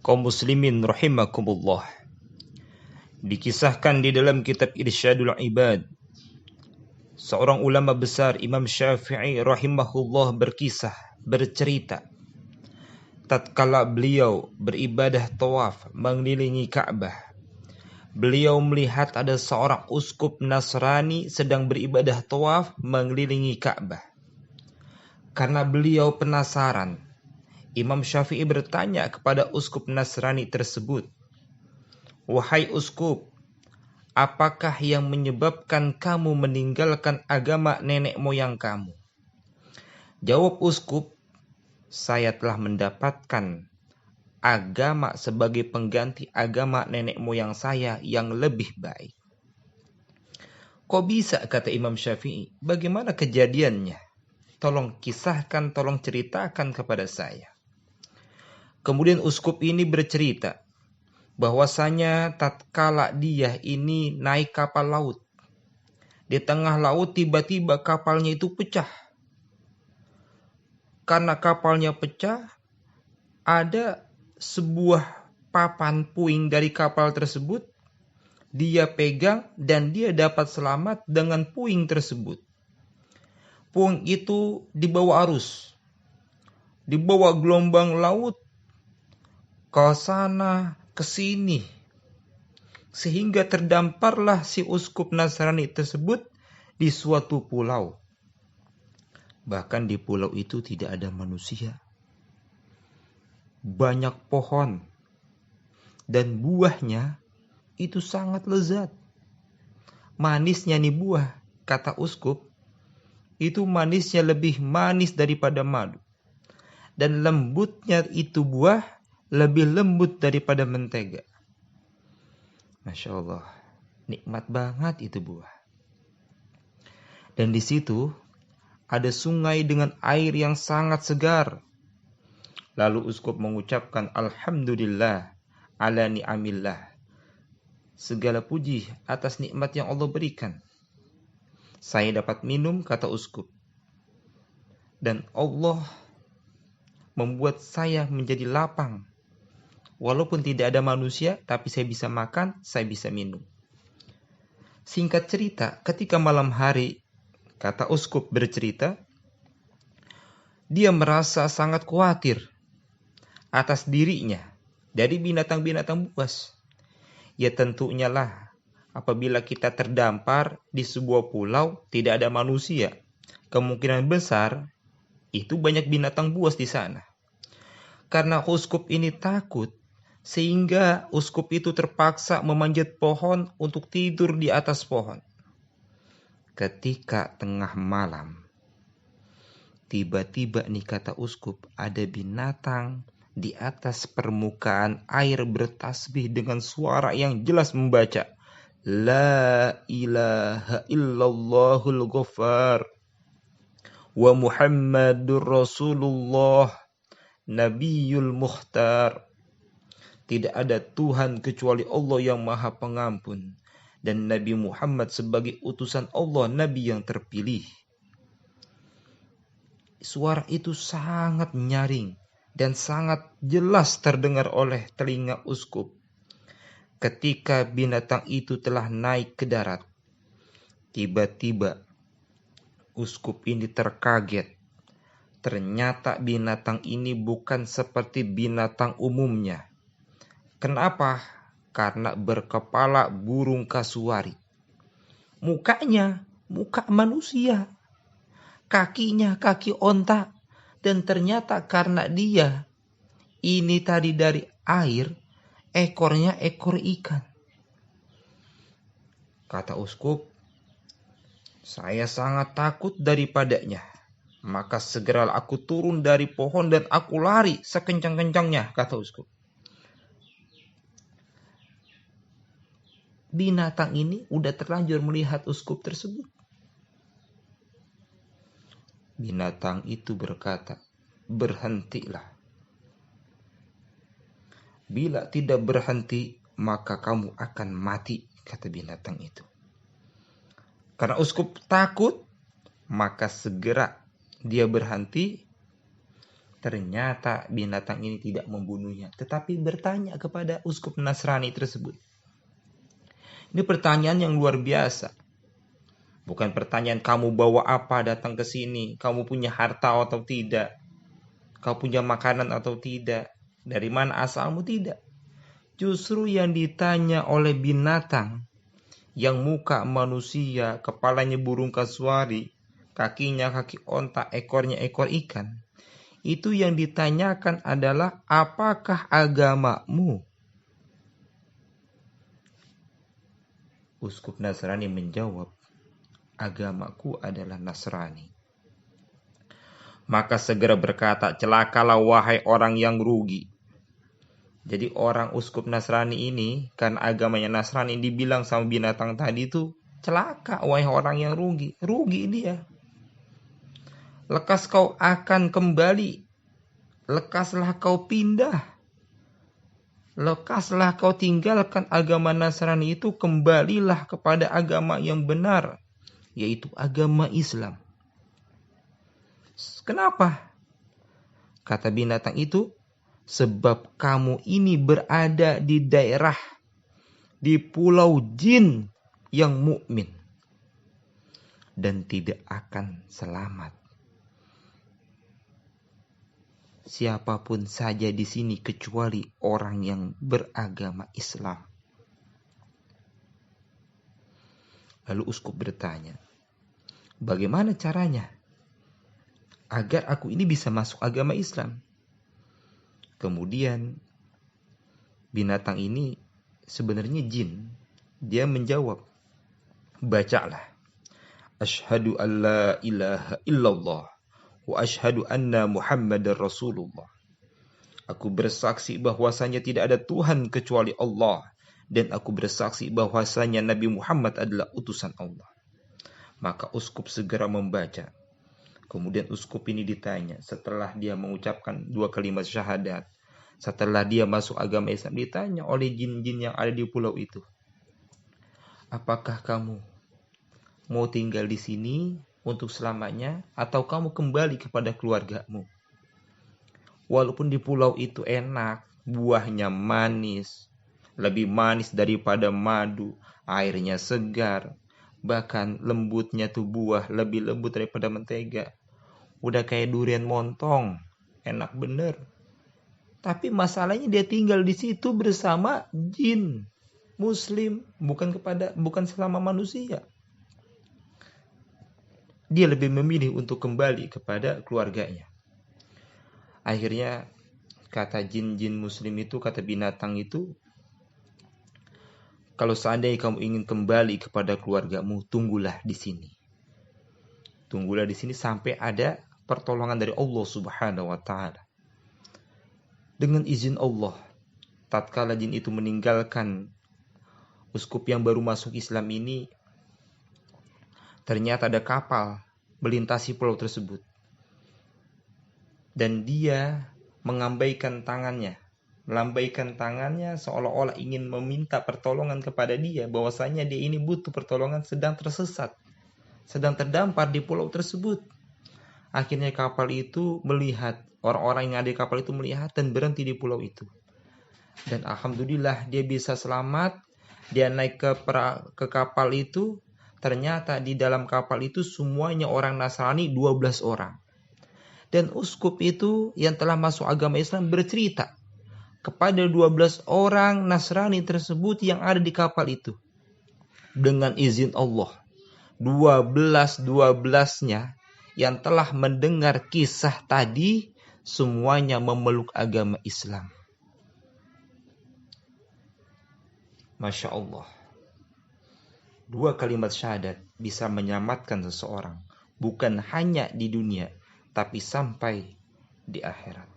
Kaum muslimin rahimakumullah. Dikisahkan di dalam kitab Irsyadul Ibad, seorang ulama besar Imam Syafi'i rahimahullah bercerita tatkala beliau beribadah tawaf mengelilingi Ka'bah. Beliau melihat ada seorang uskup Nasrani sedang beribadah tawaf mengelilingi Ka'bah. Karena beliau penasaran, Imam Syafi'i bertanya kepada uskup Nasrani tersebut, "Wahai uskup, apakah yang menyebabkan kamu meninggalkan agama nenek moyang kamu?" Jawab uskup, "Saya telah mendapatkan agama sebagai pengganti agama nenek moyang saya yang lebih baik." Kok bisa, kata Imam Syafi'i, bagaimana kejadiannya? Tolong kisahkan, tolong ceritakan kepada saya. Kemudian uskup ini bercerita bahwasanya tatkala dia ini naik kapal laut, di tengah laut tiba-tiba kapalnya itu pecah. Karena kapalnya pecah, ada sebuah papan puing dari kapal tersebut, dia pegang dan dia dapat selamat dengan puing tersebut. Puing itu dibawa arus, dibawa gelombang laut ke sana ke sini, sehingga terdamparlah si uskup Nasrani tersebut di suatu pulau. Bahkan di pulau itu tidak ada manusia. Banyak pohon dan buahnya itu sangat lezat. Manisnya nih buah, kata uskup, itu manisnya lebih manis daripada madu. Dan lembutnya itu buah lebih lembut daripada mentega. Masya Allah, nikmat banget itu buah. Dan di situ ada sungai dengan air yang sangat segar. Lalu uskup mengucapkan Alhamdulillah ala ni'amillah. Segala puji atas nikmat yang Allah berikan. Saya dapat minum, kata uskup. Dan Allah membuat saya menjadi lapang. Walaupun tidak ada manusia, tapi saya bisa makan, saya bisa minum. Singkat cerita, ketika malam hari, kata uskup bercerita, dia merasa sangat khawatir atas dirinya dari binatang-binatang buas. Ya tentunya lah, apabila kita terdampar di sebuah pulau, tidak ada manusia, kemungkinan besar itu banyak binatang buas di sana. Karena uskup ini takut, sehingga uskup itu terpaksa memanjat pohon untuk tidur di atas pohon. Ketika tengah malam, tiba-tiba nih kata uskup, ada binatang di atas permukaan air bertasbih dengan suara yang jelas membaca, La ilaha illallahul ghaffar wa Muhammadur Rasulullah Nabiyul Mukhtar. Tidak ada Tuhan kecuali Allah yang Maha Pengampun, dan Nabi Muhammad sebagai utusan Allah, Nabi yang terpilih. Suara itu sangat nyaring dan sangat jelas terdengar oleh telinga uskup. Ketika binatang itu telah naik ke darat, tiba-tiba uskup ini terkaget. Ternyata binatang ini bukan seperti binatang umumnya. Kenapa? Karena berkepala burung kasuari. Mukanya, muka manusia. Kakinya, kaki onta. Dan ternyata karena dia ini tadi dari air, ekornya ekor ikan. Kata uskup, saya sangat takut daripadanya. Maka segera aku turun dari pohon dan aku lari sekencang-kencangnya, kata uskup. Binatang ini udah terlanjur melihat uskup tersebut. Binatang itu berkata, berhentilah. Bila tidak berhenti, maka kamu akan mati, kata binatang itu. Karena uskup takut, maka segera dia berhenti. Ternyata binatang ini tidak membunuhnya, tetapi bertanya kepada uskup Nasrani tersebut. Ini pertanyaan yang luar biasa. Bukan pertanyaan kamu bawa apa datang ke sini, kamu punya harta atau tidak, kau punya makanan atau tidak, dari mana asalmu, tidak. Justru yang ditanya oleh binatang yang muka manusia, kepalanya burung kasuari, kakinya kaki onta, ekornya ekor ikan. Itu yang ditanyakan adalah apakah agamamu? Uskup Nasrani menjawab, agamaku adalah Nasrani. Maka segera berkata, celakalah wahai orang yang rugi. Jadi orang uskup Nasrani ini, karena agamanya Nasrani, dibilang sama binatang tadi itu, celaka wahai orang yang rugi. Rugi dia. Lekas kau akan kembali. Lekaslah kau pindah. Lekaslah kau tinggalkan agama Nasrani itu, kembalilah kepada agama yang benar, yaitu agama Islam. Kenapa? Kata binatang itu, sebab kamu ini berada di daerah, di pulau jin yang mukmin dan tidak akan selamat. Siapapun saja di sini kecuali orang yang beragama Islam. Lalu uskup bertanya, bagaimana caranya agar aku ini bisa masuk agama Islam? Kemudian binatang ini sebenarnya jin. Dia menjawab, bacalah, asyhadu an la ilaha illallah wa asyhadu anna Muhammadar Rasulullah. Aku bersaksi bahwasanya tidak ada Tuhan kecuali Allah, dan aku bersaksi bahwasanya Nabi Muhammad adalah utusan Allah. Maka uskup segera membaca. Kemudian uskup ini ditanya, setelah dia mengucapkan 2 kalimat syahadat, setelah dia masuk agama Islam, ditanya oleh jin-jin yang ada di pulau itu, apakah kamu mau tinggal di sini untuk selamanya, atau kamu kembali kepada keluargamu? Walaupun di pulau itu enak, buahnya manis, lebih manis daripada madu, airnya segar, bahkan lembutnya tuh buah lebih lembut daripada mentega. Udah kayak durian montong, enak bener. Tapi masalahnya dia tinggal di situ bersama jin, muslim, bukan selama manusia. Dia lebih memilih untuk kembali kepada keluarganya. Akhirnya kata jin-jin muslim itu, kata binatang itu, kalau seandainya kamu ingin kembali kepada keluargamu, tunggulah di sini. Tunggulah di sini sampai ada pertolongan dari Allah Subhanahu wa taala. Dengan izin Allah, tatkala jin itu meninggalkan uskup yang baru masuk Islam ini, ternyata ada kapal melintasi pulau tersebut. Dan dia melambaikan tangannya seolah-olah ingin meminta pertolongan kepada dia, bahwasanya dia ini butuh pertolongan, sedang tersesat, sedang terdampar di pulau tersebut. Akhirnya kapal itu melihat, orang-orang yang ada di kapal itu melihat dan berhenti di pulau itu. Dan alhamdulillah dia bisa selamat. Dia naik ke kapal itu. Ternyata di dalam kapal itu semuanya orang Nasrani, 12 orang. Dan uskup itu yang telah masuk agama Islam bercerita kepada 12 orang Nasrani tersebut yang ada di kapal itu. Dengan izin Allah, 12-12-nya yang telah mendengar kisah tadi, semuanya memeluk agama Islam. Masya Allah. 2 kalimat syahadat bisa menyelamatkan seseorang, bukan hanya di dunia, tapi sampai di akhirat.